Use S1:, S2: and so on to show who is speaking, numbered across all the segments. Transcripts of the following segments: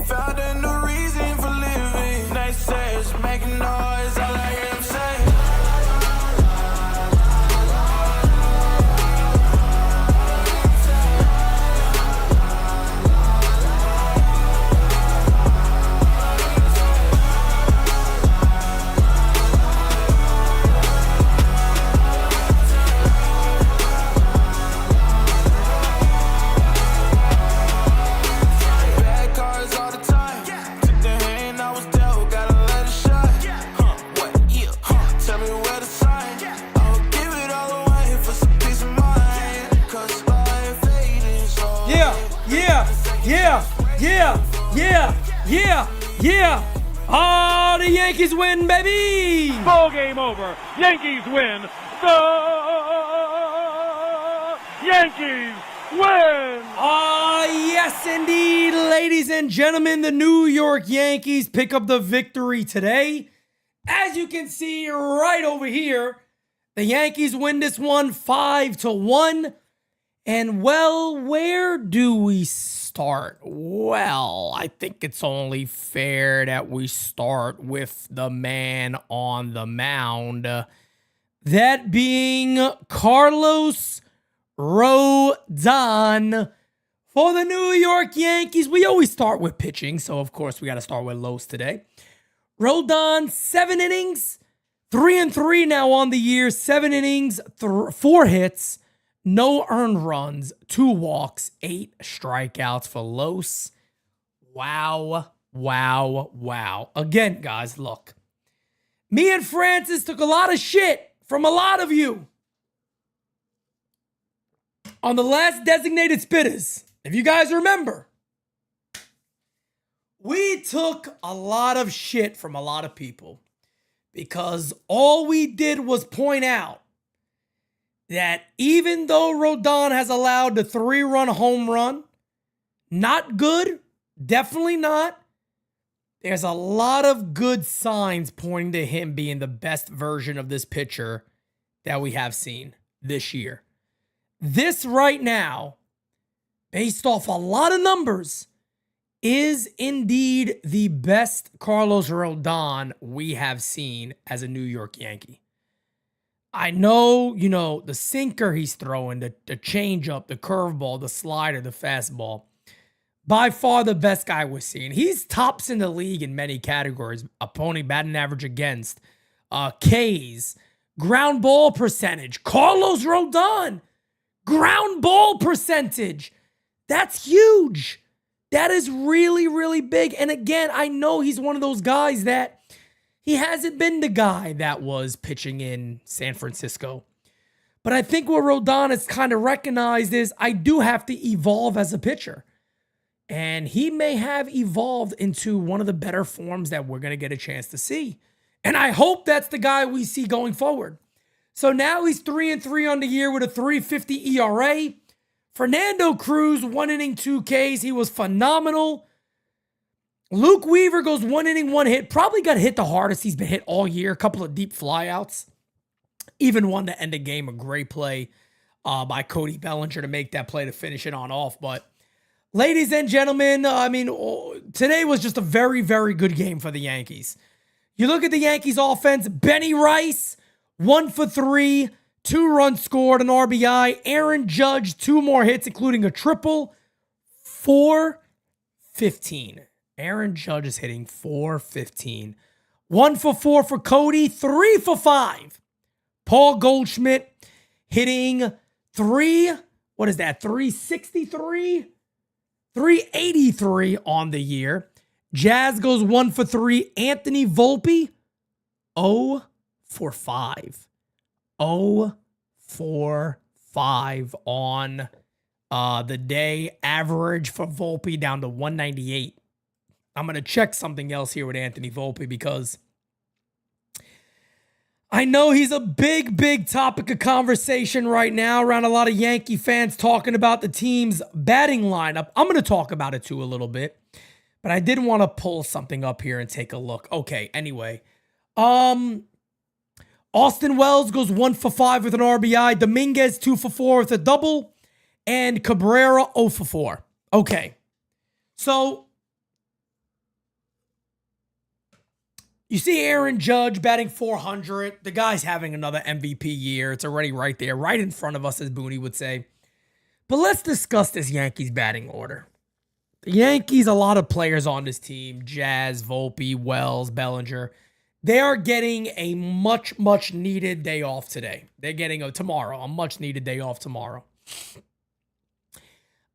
S1: Found a new reason for living. Naysayers making noise, all I hear them say.
S2: Yeah. Oh, the Yankees win, baby.
S3: Ball game over. Yankees win. The Yankees win.
S2: Oh, yes, indeed, ladies and gentlemen. The New York Yankees pick up the victory today. As you can see right over here, the Yankees win this one 5-1. And, well, where do we start? Well, I think it's only fair that we start with the man on the mound. That being Carlos Rodon for the New York Yankees. We always start with pitching, so of course we got to start with Los today. Rodon, 7 innings, 3-3 now on the year, 7 innings, 4 hits. No earned runs, 2 walks, 8 strikeouts for Los. Wow. Again, guys, look. Me and Francis took a lot of shit from a lot of you on the last designated spitters. If you guys remember, we took a lot of shit from a lot of people because all we did was point out that even though Rodon has allowed the 3-run home run, not good, definitely not, there's a lot of good signs pointing to him being the best version of this pitcher that we have seen this year. This right now, based off a lot of numbers, is indeed the best Carlos Rodon we have seen as a New York Yankee. I know, the sinker he's throwing, the changeup, the curveball, the slider, the fastball. By far the best guy we're seeing. He's tops in the league in many categories. Opponent batting average against, Ks, ground ball percentage. Carlos Rodon, ground ball percentage. That's huge. That is really, really big. And again, I know he's one of those guys that he hasn't been the guy that was pitching in San Francisco. But I think what Rodon has kind of recognized is I do have to evolve as a pitcher. And he may have evolved into one of the better forms that we're going to get a chance to see. And I hope that's the guy we see going forward. So now he's 3-3 on the year with a 3.50 ERA. Fernando Cruz, 1 inning, 2 Ks. He was phenomenal. Luke Weaver goes 1 inning, 1 hit. Probably got hit the hardest he's been hit all year. A couple of deep flyouts. Even one to end the game. A great play by Cody Bellinger to make that play to finish it on off. But ladies and gentlemen, today was just a very, very good game for the Yankees. You look at the Yankees offense. Benny Rice, 1 for 3. 2 runs scored, an RBI. Aaron Judge, 2 more hits, including a triple. 4-15. Aaron Judge is hitting 4-15. 1 for 4 for Cody. 3 for 5. Paul Goldschmidt hitting 363? 383 on the year. Jazz goes 1 for 3. Anthony Volpe, 0 for 5. 0 for 5 on the day. Average for Volpe down to 198. I'm going to check something else here with Anthony Volpe because I know he's a big, big topic of conversation right now around a lot of Yankee fans talking about the team's batting lineup. I'm going to talk about it too a little bit, but I did want to pull something up here and take a look. Okay, anyway. Austin Wells goes 1 for 5 with an RBI. Dominguez 2 for 4 with a double. And Cabrera 0 for 4. Okay. So You see Aaron Judge batting 400. The guy's having another MVP year. It's already right there, right in front of us, as Boone would say. But let's discuss this Yankees batting order. The Yankees, a lot of players on this team, Jazz, Volpe, Wells, Bellinger, they are getting a much, much needed day off today. They're getting a much needed day off tomorrow.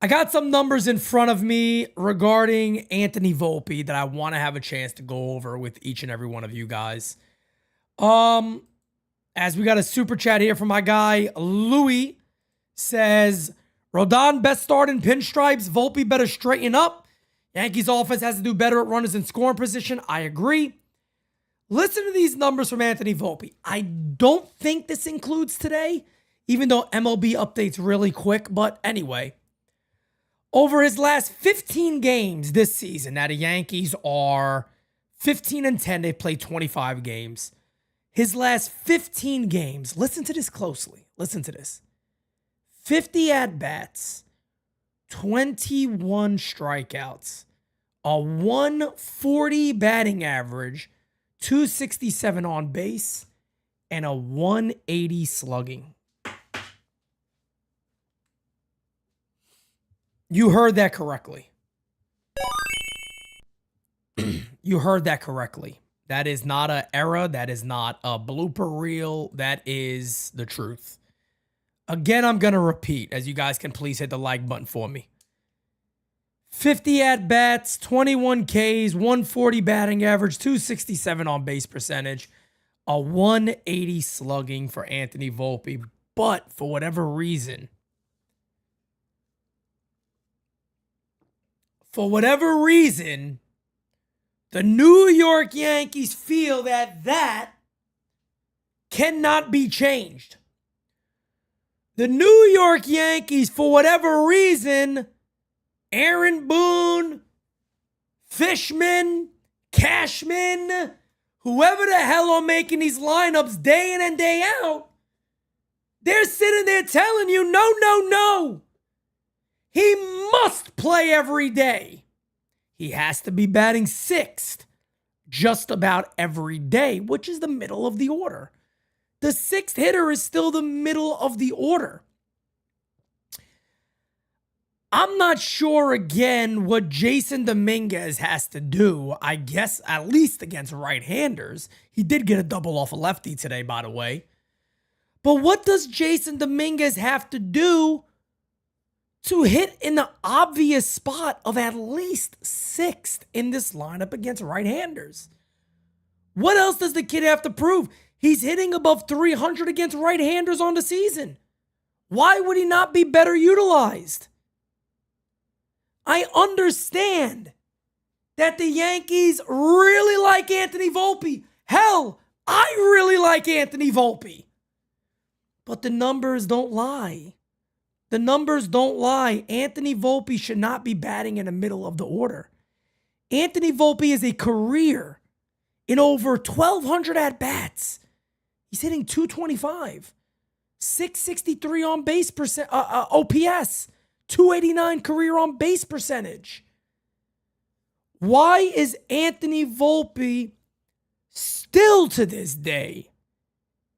S2: I got some numbers in front of me regarding Anthony Volpe that I want to have a chance to go over with each and every one of you guys. As we got a super chat here from my guy, Louis, says, Rodon best start in pinstripes. Volpe better straighten up. Yankees offense has to do better at runners in scoring position. I agree. Listen to these numbers from Anthony Volpe. I don't think this includes today, even though MLB updates really quick. But anyway, over his last 15 games this season, now the Yankees are 15-10. They've played 25 games. His last 15 games, listen to this closely. Listen to this. 50 at-bats, 21 strikeouts, a 140 batting average, 267 on base, and a 180 slugging. You heard that correctly. You heard that correctly. That is not an error. That is not a blooper reel. That is the truth. Again, I'm going to repeat, as you guys can please hit the like button for me. 50 at-bats, 21 Ks, 140 batting average, 267 on base percentage, a 180 slugging for Anthony Volpe. But for whatever reason, the New York Yankees feel that cannot be changed. The New York Yankees, for whatever reason, Aaron Boone, Fishman, Cashman, whoever the hell are making these lineups day in and day out, they're sitting there telling you, no. He must play every day. He has to be batting sixth just about every day, which is the middle of the order. The sixth hitter is still the middle of the order. I'm not sure, again, what Jason Dominguez has to do, I guess, at least against right-handers. He did get a double off a lefty today, by the way. But what does Jason Dominguez have to do to hit in the obvious spot of at least sixth in this lineup against right-handers? What else does the kid have to prove? He's hitting above 300 against right-handers on the season. Why would he not be better utilized? I understand that the Yankees really like Anthony Volpe. Hell, I really like Anthony Volpe. But the numbers don't lie. The numbers don't lie. Anthony Volpe should not be batting in the middle of the order. Anthony Volpe is a career in over 1,200 at-bats. He's hitting 225, 663 on base OPS, 289 career on base percentage. Why is Anthony Volpe still to this day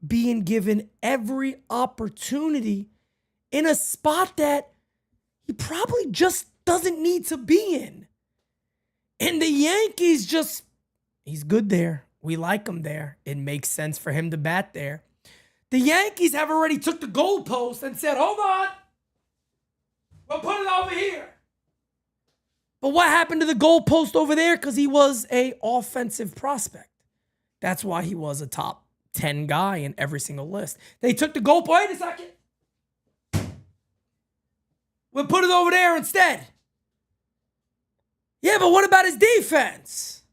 S2: being given every opportunity in a spot that he probably just doesn't need to be in? And the Yankees he's good there. We like him there. It makes sense for him to bat there. The Yankees have already took the goalpost and said, hold on, we'll put it over here. But what happened to the goalpost over there? Because he was an offensive prospect. That's why he was a top 10 guy in every single list. They took the goalpost. Wait a second. We'll put it over there instead. Yeah, but what about his defense?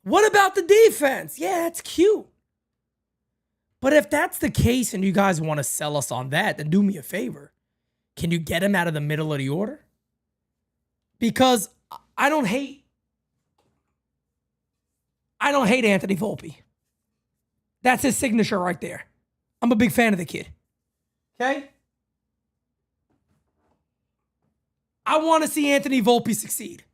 S2: What about the defense? Yeah, that's cute. But if that's the case and you guys want to sell us on that, then do me a favor. Can you get him out of the middle of the order? Because I don't hate Anthony Volpe. That's his signature right there. I'm a big fan of the kid. Okay? I want to see Anthony Volpe succeed.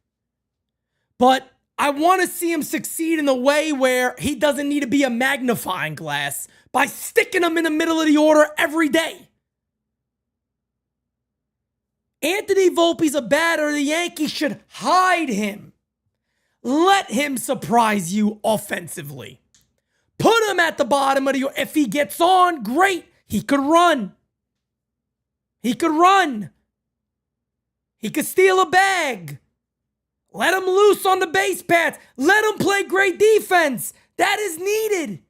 S2: But I want to see him succeed in a way where he doesn't need to be a magnifying glass by sticking him in the middle of the order every day. Anthony Volpe's a batter. The Yankees should hide him. Let him surprise you offensively. Put him at the bottom of the order. If he gets on, great. He could run. He could run. He could steal a bag. Let him loose on the base paths. Let him play great defense. That is needed.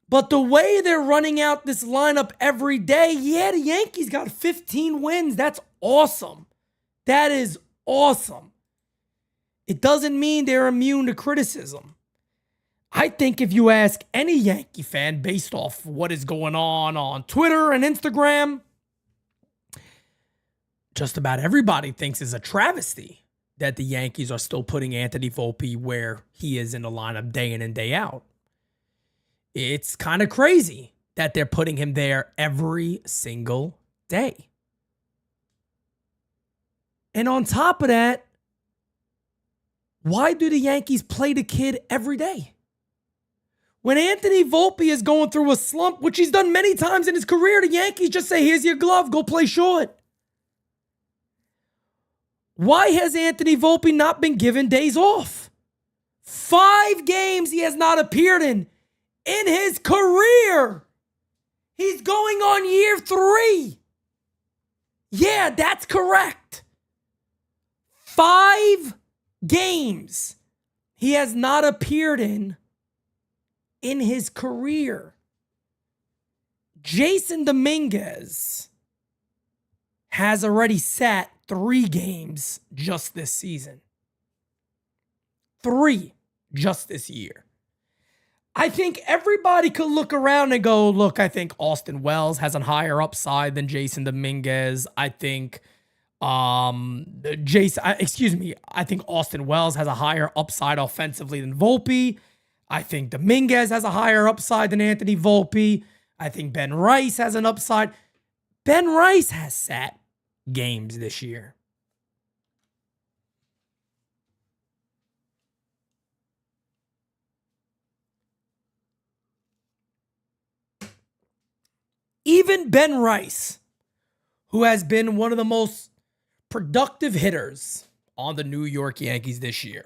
S2: But the way they're running out this lineup every day, yeah, the Yankees got 15 wins. That's awesome. That is awesome. It doesn't mean they're immune to criticism. I think if you ask any Yankee fan based off what is going on Twitter and Instagram, just about everybody thinks it's a travesty that the Yankees are still putting Anthony Volpe where he is in the lineup day in and day out. It's kind of crazy that they're putting him there every single day. And on top of that, why do the Yankees play the kid every day? When Anthony Volpe is going through a slump, which he's done many times in his career, the Yankees just say, here's your glove, go play short. Why has Anthony Volpe not been given days off? 5 games he has not appeared in his career. He's going on year 3. Yeah, that's correct. 5 games he has not appeared in his career. Jason Dominguez has already sat 3 games just this season. 3 just this year. I think everybody could look around and go, look, I think Austin Wells has a higher upside than Jason Dominguez. I think I think Austin Wells has a higher upside offensively than Volpe. I think Dominguez has a higher upside than Anthony Volpe. I think Ben Rice has an upside. Ben Rice has sat games this year. Even Ben Rice, who has been one of the most productive hitters on the New York Yankees this year,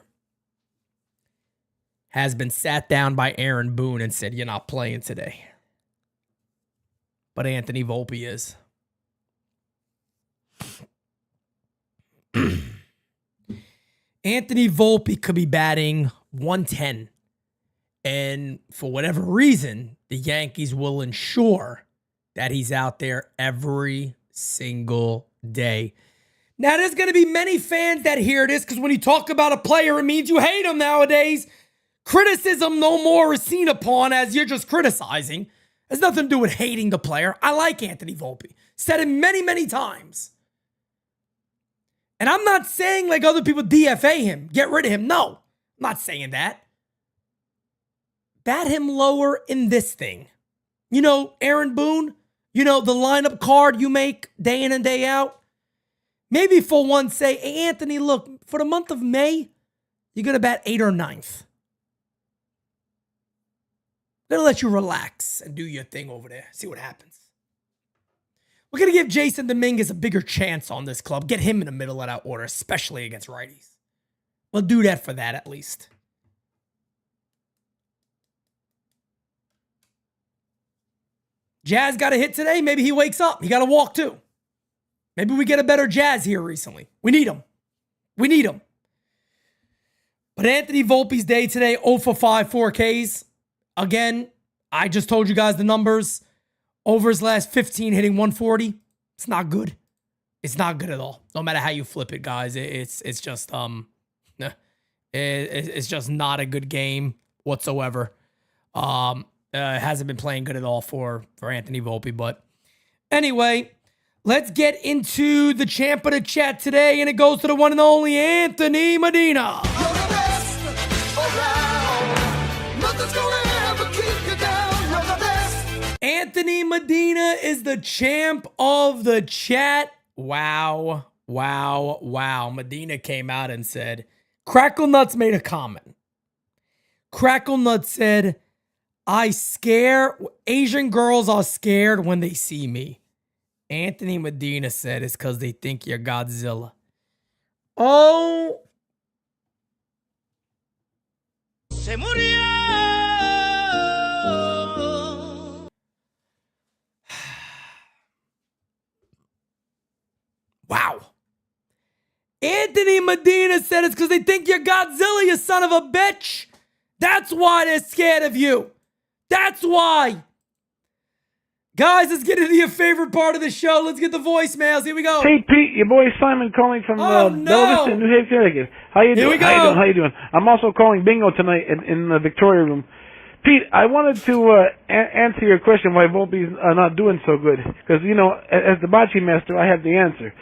S2: has been sat down by Aaron Boone and said, you're not playing today. But Anthony Volpe is. Anthony Volpe could be batting 110. And for whatever reason, the Yankees will ensure that he's out there every single day. Now, there's going to be many fans that hear this because when you talk about a player, it means you hate him nowadays. Criticism no more is seen upon as you're just criticizing. It has nothing to do with hating the player. I like Anthony Volpe. Said it many, many times. And I'm not saying like other people DFA him, get rid of him. No, I'm not saying that. Bat him lower in this thing. You know, Aaron Boone, you know, the lineup card you make day in and day out. Maybe for one say, hey, Anthony, look, for the month of May, you're going to bat 8th or 9th. I'm going to let you relax and do your thing over there. See what happens. We're going to give Jason Dominguez a bigger chance on this club. Get him in the middle of that order, especially against righties. We'll do that for that at least. Jazz got a hit today. Maybe he wakes up. He got to walk too. Maybe we get a better Jazz here recently. We need him. We need him. But Anthony Volpe's day today, 0 for 5, 4 Ks. Again, I just told you guys the numbers. Over his last 15, hitting 140. It's not good. It's not good at all. No matter how you flip it, guys. It's just it's just not a good game whatsoever. Hasn't been playing good at all for Anthony Volpe. But anyway, let's get into the champ of the chat today, and it goes to the one and only Anthony Medina.
S1: You're the best around. Nothing's gonna ever keep you down. You're the best.
S2: Anthony Medina is the champ of the chat. Wow. Wow. Medina came out and said, Crackle Nuts made a comment. Crackle Nuts said, Asian girls are scared when they see me. Anthony Medina said it's because they think you're Godzilla. Oh. Se murió. Wow. Anthony Medina said it's because they think you're Godzilla, you son of a bitch. That's why they're scared of you. That's why. Guys, let's get into your favorite part of the show. Let's get the voicemails. Here we go.
S4: Hey, Pete, your boy Simon calling from Bella Vista, New Haven, Connecticut. How you doing?
S2: Here we go.
S4: How you doing? I'm also calling Bingo tonight in the Victoria Room. Pete, I wanted to answer your question why Volpe's not doing so good. Because, you know, as the bocce master, I have the answer.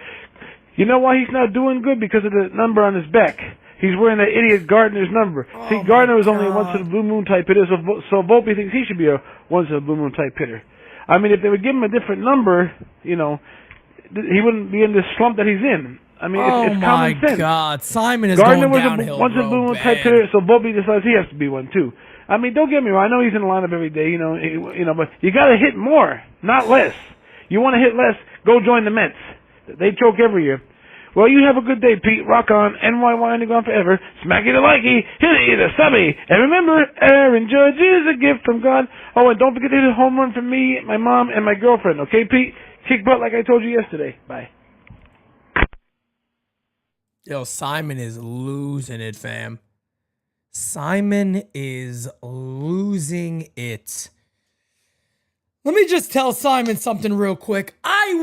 S4: You know why he's not doing good? Because of the number on his back. He's wearing that idiot Gardner's number.
S2: Oh,
S4: see, Gardner was only a once-in-a-blue moon type hitter, so Volpe thinks he should be a once-in-a-blue moon type hitter. I mean, if they would give him a different number, you know, he wouldn't be in this slump that he's in. I mean, it's common sense.
S2: Oh, my God. Simon is
S4: Gardner
S2: going
S4: was
S2: downhill
S4: a once-in-a-blue moon type hitter, so Volpe decides he has to be one, too. I mean, don't get me wrong. I know he's in the lineup every day, you know, but you got to hit more, not less. You want to hit less, go join the Mets. They choke every year. Well, you have a good day, Pete. Rock on. NYY underground forever. Smacky the likey. Hit it, the subby. And remember, Aaron Judge is a gift from God. Oh, and don't forget to hit a home run from me, my mom, and my girlfriend. Okay, Pete? Kick butt like I told you yesterday. Bye.
S2: Yo, Simon is losing it, fam. Simon is losing it. Let me just tell Simon something real quick. I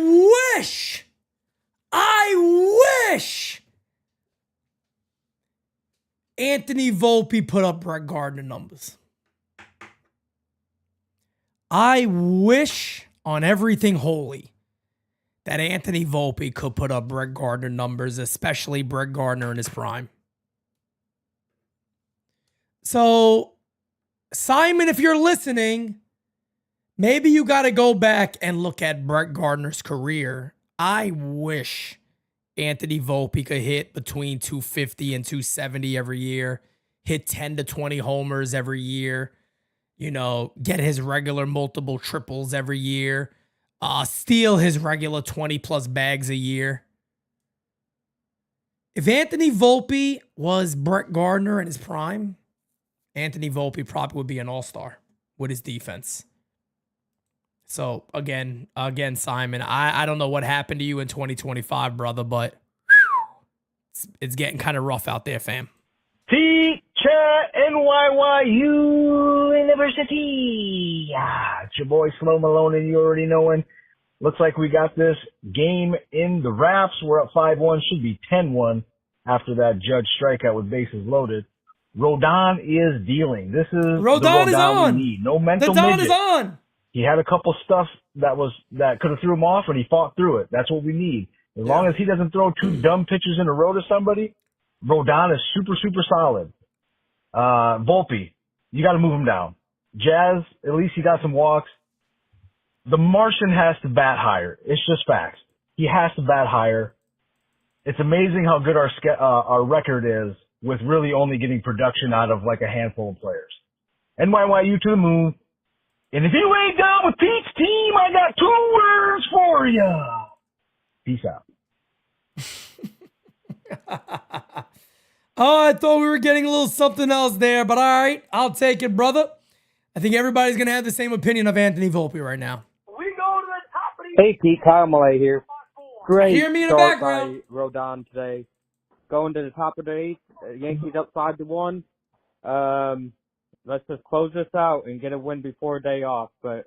S2: wish Anthony Volpe put up Brett Gardner numbers. I wish on everything holy that Anthony Volpe could put up Brett Gardner numbers, especially Brett Gardner in his prime. So, Simon, if you're listening, maybe you got to go back and look at Brett Gardner's career. I wish Anthony Volpe could hit between 250 and 270 every year, hit 10 to 20 homers every year, you know, get his regular multiple triples every year, steal his regular 20-plus bags a year. If Anthony Volpe was Brett Gardner in his prime, Anthony Volpe probably would be an all-star with his defense. So, again, Simon, I don't know what happened to you in 2025, brother, but it's getting kind of rough out there, fam.
S5: Teacher NYYU University. It's your boy Slow Malone, and you already knowing. Looks like we got this game in the wraps. We're up 5-1, should be 10-1 after that Judge strikeout with bases loaded. Rodon is dealing. This is
S2: Rodon
S5: the
S2: is
S5: Rodon
S2: on.
S5: we need. No mental
S2: The Don
S5: midget.
S2: is on.
S5: He had a couple stuff that could have threw him off, and he fought through it. That's what we need. As long as he doesn't throw two dumb pitches in a row to somebody, Rodon is super, super solid. Volpe, you got to move him down. Jazz, at least he got some walks. The Martian has to bat higher. It's just facts. He has to bat higher. It's amazing how good our record is with really only getting production out of like a handful of players. NYYU to the moon. And if you ain't down with Pete's team, I got 2 words for you. Peace out.
S2: Oh, I thought we were getting a little something else there, but all right, I'll take it, brother. I think everybody's going to have the same opinion of Anthony Volpe right now.
S5: We go to the top of the...
S6: Hey, Pete, Kyle Malay here. Great
S2: Hear me in the
S6: start
S2: background.
S6: by Rodon today. Going to the top of the 8th, Yankees up 5-1. Let's just close this out and get a win before a day off. But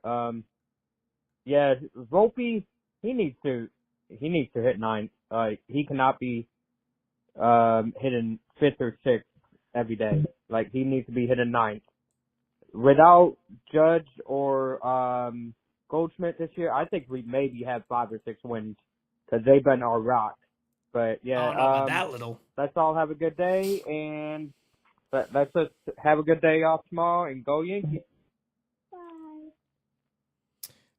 S6: yeah, Volpe, he needs to hit 9th. He cannot be hitting 5th or 6th every day. Like, he needs to be hitting 9th. Without Judge or Goldschmidt this year, I think we maybe have 5 or 6 wins because they've been our rock. But yeah,
S2: that little.
S6: let's all have a good day, and let's just have a good day off tomorrow and go Yankees.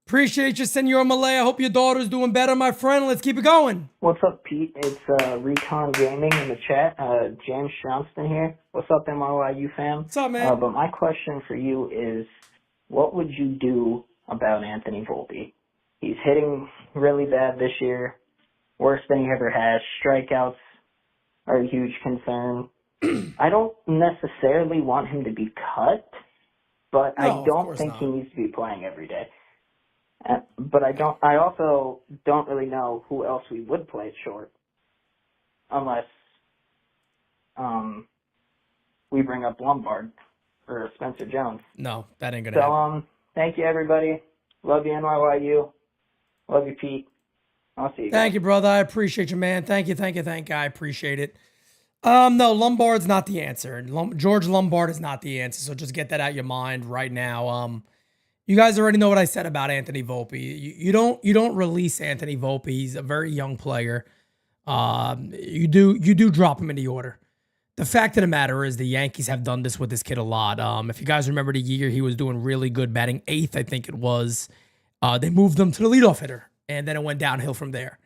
S2: Appreciate you, Senor Malay. I hope your daughter's doing better, my friend. Let's keep it going.
S7: What's up, Pete? It's Recon Gaming in the chat. James Johnston here. What's up, MRYU fam?
S2: What's up, man?
S7: But my question for you is, what would you do about Anthony Volpe? He's hitting really bad this year, worse than he ever has. Strikeouts are a huge concern. I don't necessarily want him to be cut, but
S2: No,
S7: I don't
S2: course
S7: think
S2: not.
S7: he needs to be playing every day. But I also don't really know who else we would play at short, unless we bring up Lombard or Spencer Jones.
S2: No, that ain't gonna happen.
S7: So thank you everybody. Love you NYYU. Love you Pete. I'll see you guys.
S2: Thank you, brother. I appreciate you, man. Thank you. I appreciate it. No, Lombard's not the answer. George Lombard is not the answer. So just get that out of your mind right now. You guys already know what I said about Anthony Volpe. You don't release Anthony Volpe. He's a very young player. You do drop him in the order. The fact of the matter is the Yankees have done this with this kid a lot. If you guys remember the year he was doing really good, batting 8th, I think it was. They moved him to the leadoff hitter, and then it went downhill from there.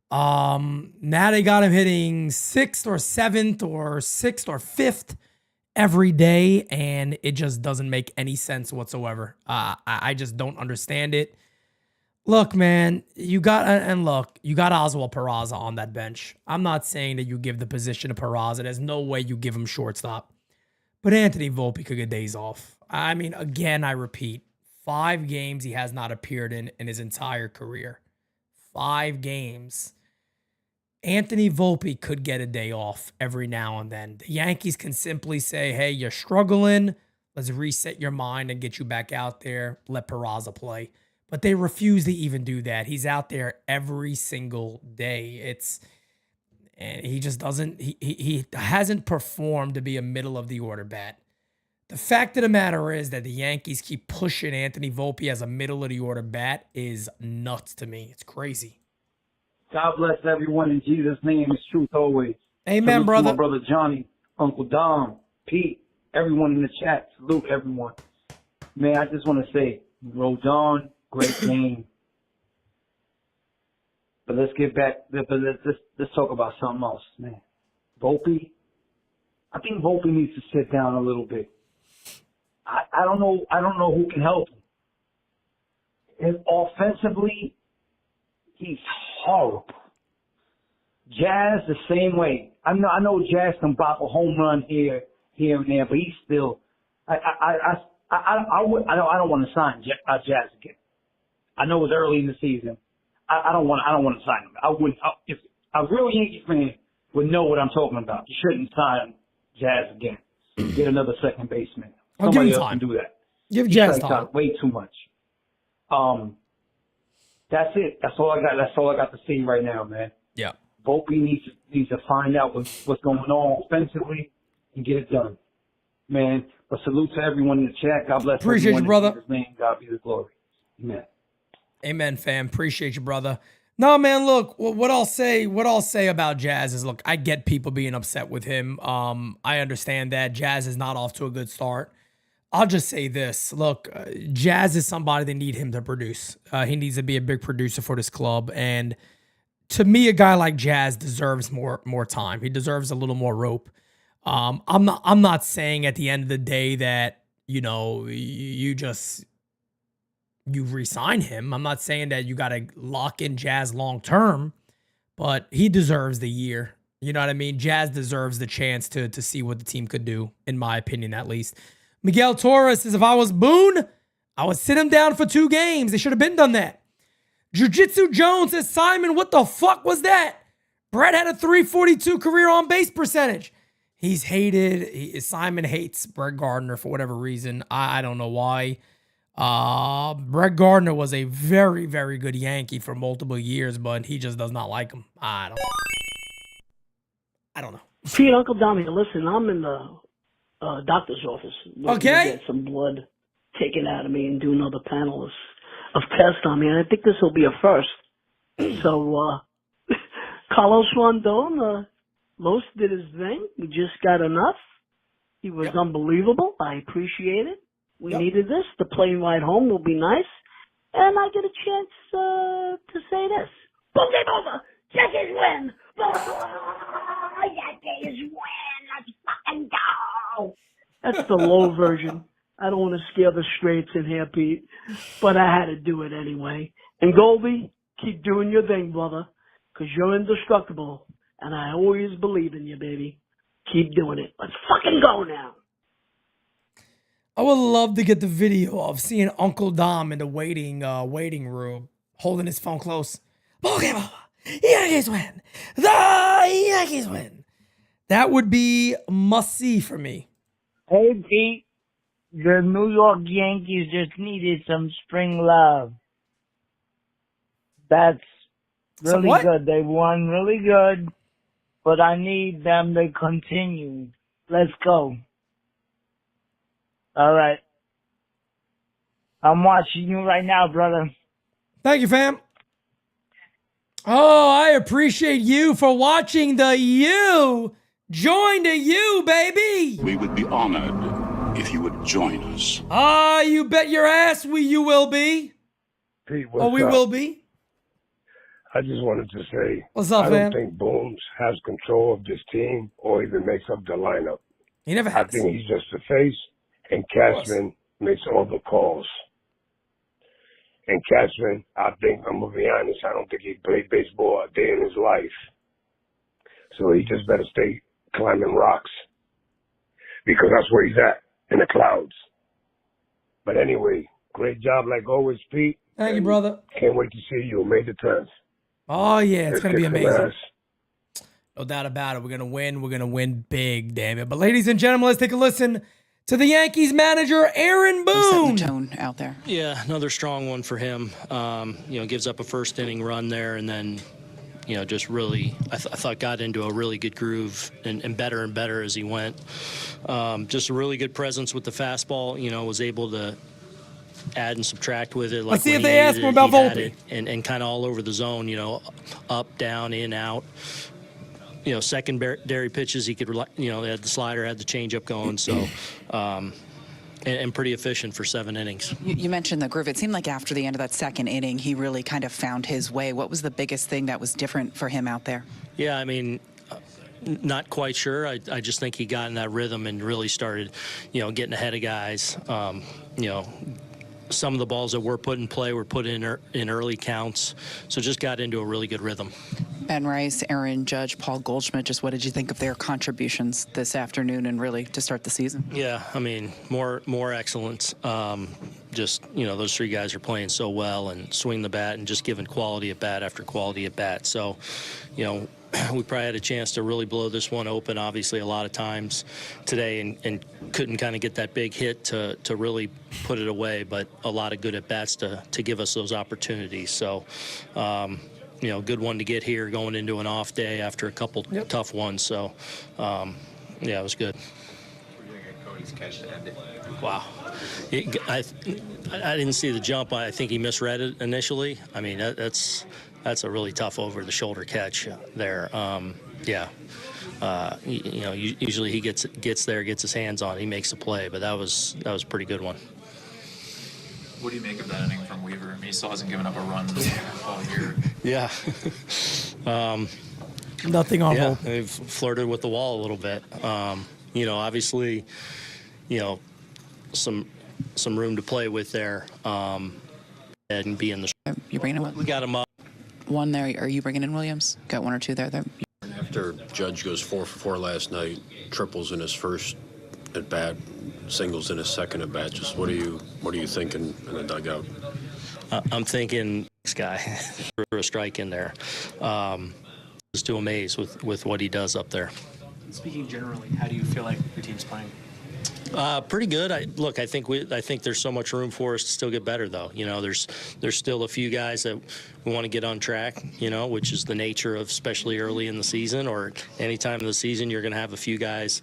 S2: Now they got him hitting 6th or 7th or 6th or 5th every day, and it just doesn't make any sense whatsoever. I just don't understand it. Look, man, you got Oswald Peraza on that bench. I'm not saying that you give the position to Peraza. There's no way you give him shortstop. But Anthony Volpe could get days off. I mean, again, I repeat, 5 games he has not appeared in his entire career. 5 games. Anthony Volpe could get a day off every now and then. The Yankees can simply say, hey, you're struggling. Let's reset your mind and get you back out there. Let Peraza play. But they refuse to even do that. He's out there every single day. And he just doesn't, he hasn't performed to be a middle of the order bat. The fact of the matter is that the Yankees keep pushing Anthony Volpe as a middle of the order bat is nuts to me. It's crazy.
S8: God bless everyone in Jesus' name. It's truth always.
S2: Amen,
S8: Salute to
S2: brother.
S8: my brother Johnny, Uncle Dom, Pete, everyone in the chat. Salute everyone. Man, I just want to say, Rodon, great game. But let's get back. Let's talk about something else, man. Volpe. I think Volpe needs to sit down a little bit. I don't know who can help him. And offensively, he's horrible. Jazz the same way. I know Jazz can bop a home run here and there, but he's still. I don't want to sign Jazz again. I know it's early in the season. I don't want to sign him. I wouldn't. If a real Yankee fan would know what I'm talking about, you shouldn't sign Jazz again. Get another second baseman.
S2: I'll
S8: Somebody
S2: give him
S8: else
S2: time.
S8: can do that.
S2: Give
S8: He
S2: Jazz
S8: strikes
S2: time.
S8: out way too much. That's it. That's all I got. That's all I got to say right now, man.
S2: Yeah.
S8: Volpe needs to find out what's going on offensively and get it done, man. But salute to everyone in the chat. God bless
S2: Appreciate
S8: everyone
S2: you, brother.
S8: In Jesus' name, God be the glory. Amen.
S2: Amen, fam. Appreciate you, brother. No, man, look, what I'll say about Jazz is, look, I get people being upset with him. I understand that. Jazz is not off to a good start. I'll just say this. Look, Jazz is somebody they need him to produce. He needs to be a big producer for this club. And to me, a guy like Jazz deserves more time. He deserves a little more rope. I'm not saying at the end of the day that, you re-sign him. I'm not saying that you got to lock in Jazz long term, but he deserves the year. You know what I mean? Jazz deserves the chance to see what the team could do, in my opinion, at least. Miguel Torres says, if I was Boone, I would sit him down for 2 games. They should have been done that. Jiu-Jitsu Jones says, Simon, what the fuck was that? Brett had a 342 career on base percentage. He's hated. Simon hates Brett Gardner for whatever reason. I don't know why. Brett Gardner was a very, very good Yankee for multiple years, but he just does not like him. I don't know.
S9: Pete, Uncle Dommy, listen, I'm in the doctor's office. Looking to
S2: Okay.
S9: get some blood taken out of me and do another panel of tests on me. And I think this will be a first. So, Carlos Rondon, Los did his thing. We just got enough. He was unbelievable. I appreciate it. We needed this. The plane ride home will be nice. and I get a chance to say this. Boom, game over. Yankees win. Yankees win. Let's fucking go. That's the low version. I don't want to scare the straights in here, Pete, but I had to do it anyway. And Goldie, keep doing your thing, brother, because you're indestructible, and I always believe in you, baby. Keep doing it. Let's fucking go now.
S2: I would love to get the video of seeing Uncle Dom in the waiting room, holding his phone close. Ball game over. Yankees win. The Yankees win. That would be must see for me.
S10: Hey, Pete. The New York Yankees just needed some spring love. That's really good. They won really good, but I need them to continue. Let's go. All right. I'm watching you right now, brother.
S2: Thank you, fam. Oh, I appreciate you for watching the U. Join the U, baby.
S11: We would be honored if you would join us.
S2: Ah, you bet your ass you will be.
S12: Pete, what's
S2: we
S12: up?
S2: will be.
S12: I just wanted to say,
S2: What's up,
S12: I
S2: man?
S12: don't think Boone has control of this team or even makes up the lineup.
S2: He never has.
S12: I think he's just the face, and Cashman makes all the calls. And Cashman, I think, I'm going to be honest, I don't think he played baseball a day in his life. So he just better stay climbing rocks, because that's where he's at, in the clouds. But anyway, great job like always, Pete.
S2: Thank you, brother.
S12: Can't wait to see you May the 10th.
S2: Oh, yeah, it's going to be
S12: kick some
S2: amazing.
S12: ass.
S2: No doubt about it. We're going to win. We're going to win big, damn it. But ladies and gentlemen, let's take a listen to the Yankees manager, Aaron Boone.
S13: Tone out there.
S14: Yeah, another strong one for him. Gives up a first inning run there, and then, just really, I thought got into a really good groove and better as he went. Just a really good presence with the fastball. Was able to add and subtract with it. Like
S2: Let's see
S14: when
S2: if
S14: he
S2: they ask
S14: needed
S2: him
S14: it,
S2: about
S14: he had
S2: Volpe.
S14: it, and kind of all over the zone. Up, down, in, out. Secondary pitches, he could, they had the slider, had the changeup going, so, and pretty efficient for 7 innings.
S13: You mentioned the groove. It seemed like after the end of that second inning, he really kind of found his way. What was the biggest thing that was different for him out there?
S14: Yeah, I mean, not quite sure. I just think he got in that rhythm and really started, getting ahead of guys. Some of the balls that were put in play were put in early counts, so just got into a really good rhythm.
S13: Ben Rice, Aaron Judge, Paul Goldschmidt, just what did you think of their contributions this afternoon and really to start the season?
S14: Yeah, I mean, more excellence. Those 3 guys are playing so well and swing the bat and just giving quality at bat after quality at bat. So, we probably had a chance to really blow this one open, obviously, a lot of times today, and couldn't kind of get that big hit to really put it away, but a lot of good at-bats to give us those opportunities. So, good one to get here going into an off day after a couple tough ones. So, it was good. Wow. I didn't see the jump. I think he misread it initially. I mean, that's a really tough over-the-shoulder catch there. Usually he gets there, gets his hands on it, he makes a play, but that was a pretty good one.
S15: What do you make of that inning from Weaver? I mean, he still hasn't given up a run all year.
S14: Yeah.
S2: Nothing on hold.
S14: They've flirted with the wall a little bit. Obviously, some room to play with there, and be in the.
S13: You bringing him?
S14: We got him up.
S13: One there. Are you bringing in Williams? Got 1 or 2 there.
S16: After Judge goes 4 for 4 last night, triples in his first at bat, singles in his second at bat. Just what are you thinking in the dugout?
S14: I'm thinking this guy threw a strike in there. Just too amazed with what he does up there.
S17: Speaking generally, how do you feel like your team's playing?
S14: Pretty good. I think there's so much room for us to still get better, though. There's still a few guys that we want to get on track, which is the nature of, especially early in the season or any time in the season, you're going to have a few guys,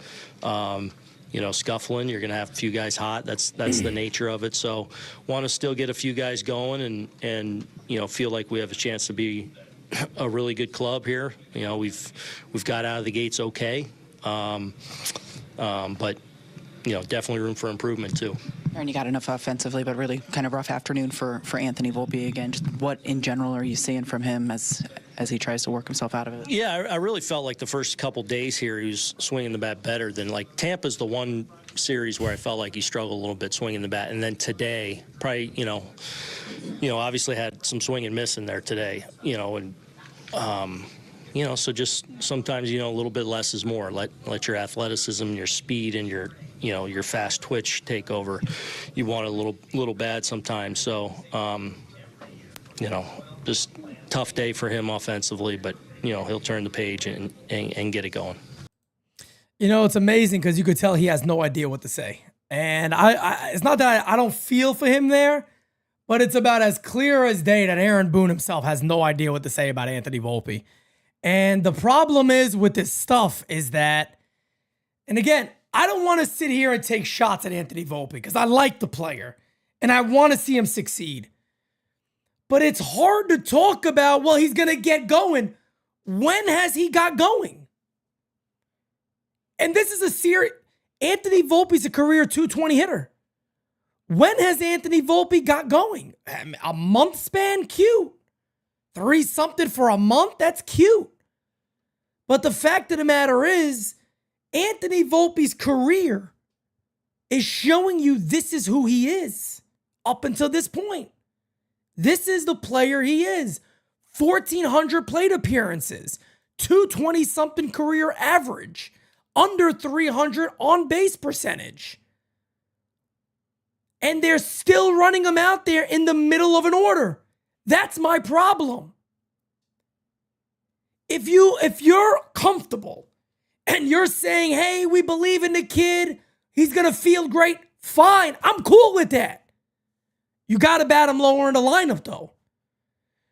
S14: scuffling. You're going to have a few guys hot. That's the nature of it. So want to still get a few guys going and feel like we have a chance to be a really good club here. We've got out of the gates okay, but definitely room for improvement too.
S13: And you got enough offensively, but really kind of rough afternoon for Anthony Volpe again. Just what in general are you seeing from him as he tries to work himself out of it?
S14: Yeah, I really felt like the first couple days here he was swinging the bat better than, like, Tampa's the one series where I felt like he struggled a little bit swinging the bat. And then today, probably, obviously had some swing and miss in there today, and so just sometimes, a little bit less is more. Let your athleticism, your speed, and your fast twitch take over. You want it a little bad sometimes. So, just tough day for him offensively, but, he'll turn the page and get it going.
S2: It's amazing because you could tell he has no idea what to say. And it's not that I don't feel for him there, but it's about as clear as day that Aaron Boone himself has no idea what to say about Anthony Volpe. And the problem is with this stuff is that, and again, I don't want to sit here and take shots at Anthony Volpe because I like the player and I want to see him succeed. But it's hard to talk about, well, he's going to get going. When has he got going? And this is a serious, Anthony Volpe's a career 220 hitter. When has Anthony Volpe got going? A month span? Cute. 3-something for a month? That's cute. But the fact of the matter is, Anthony Volpe's career is showing you this is who he is up until this point. This is the player he is. 1,400 plate appearances, 220-something career average, under 300 on base percentage. And they're still running him out there in the middle of an order. That's my problem. If you're comfortable and you're saying, hey, we believe in the kid, he's going to feel great, fine. I'm cool with that. You got to bat him lower in the lineup, though.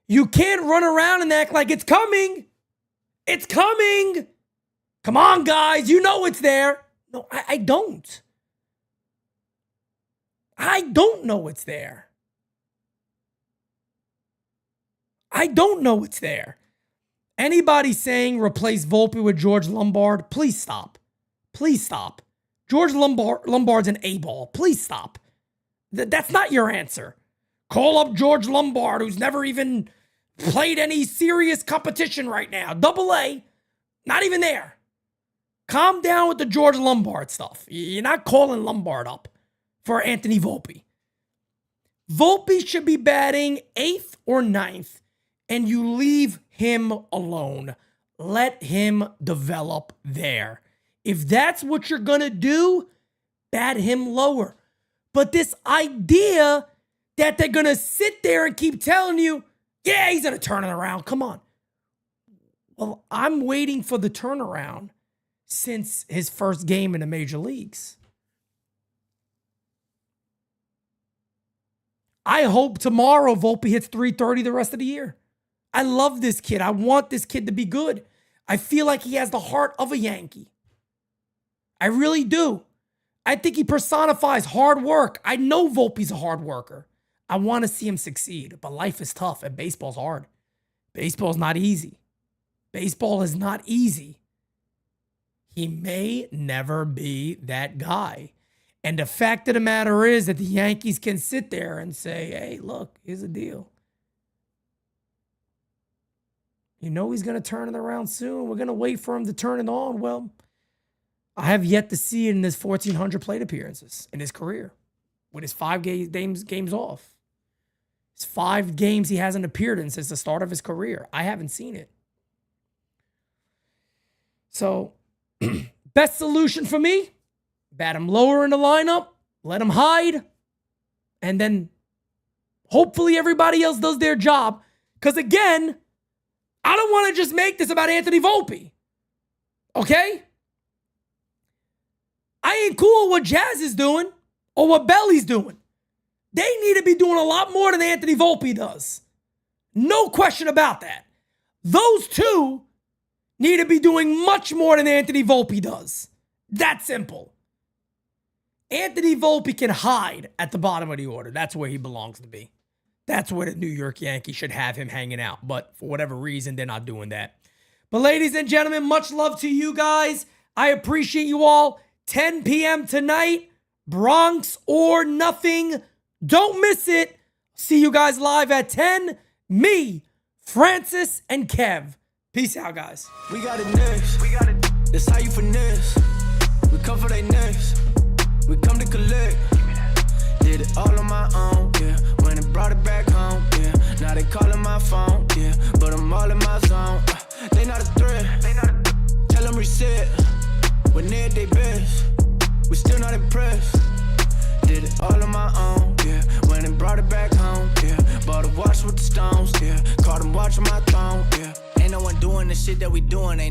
S2: You can't run around and act like it's coming. It's coming. Come on, guys. You know it's there. No, I don't. I don't know it's there. I don't know it's there. Anybody saying replace Volpe with George Lombard, please stop. Please stop. George Lombard's an A-ball. Please stop. That's not your answer. Call up George Lombard, who's never even played any serious competition right now. AA, not even there. Calm down with the George Lombard stuff. You're not calling Lombard up for Anthony Volpe. Volpe should be batting 8th or 9th, and you leave him alone. Let him develop there. If that's what you're going to do, bat him lower. But this idea that they're going to sit there and keep telling you, yeah, he's going to turn it around. Come on. Well, I'm waiting for the turnaround since his first game in the major leagues. I hope tomorrow Volpe hits 330 the rest of the year. I love this kid. I want this kid to be good. I feel like he has the heart of a Yankee. I really do. I think he personifies hard work. I know Volpe's a hard worker. I want to see him succeed, but life is tough and baseball's hard. Baseball's not easy. Baseball is not easy. He may never be that guy. And the fact of the matter is that the Yankees can sit there and say, hey, look, here's the deal. You know he's going to turn it around soon. We're going to wait for him to turn it on. Well, I have yet to see it in his 1,400 plate appearances in his career with his 5 games off. It's 5 games he hasn't appeared in since the start of his career. I haven't seen it. So, best solution for me, bat him lower in the lineup, let him hide, and then hopefully everybody else does their job. Because again, I don't want to just make this about Anthony Volpe. Okay? I ain't cool with what Jazz is doing or what Belly's doing. They need to be doing a lot more than Anthony Volpe does. No question about that. Those two need to be doing much more than Anthony Volpe does. That simple. Anthony Volpe can hide at the bottom of the order. That's where he belongs to be. That's where the New York Yankees should have him hanging out. But for whatever reason, they're not doing that. But ladies and gentlemen, much love to you guys. I appreciate you all. 10 p.m. tonight, Bronx or nothing. Don't miss it. See you guys live at 10. Me, Francis, and Kev. Peace out, guys.
S1: We got it next. That's how you finesse. We come for they next. We come to collect. Did it all on my own, yeah. When it brought it back home, yeah. Now they calling my phone, yeah. But I'm all in my zone. They not a threat. Tell them reset. When they're at their best. We still not impressed. Did it all on my own, yeah. When it brought it back home, yeah. Bought a watch with the stones, yeah. Caught them watching my throne, yeah. Ain't no one doing the shit that we doing, ain't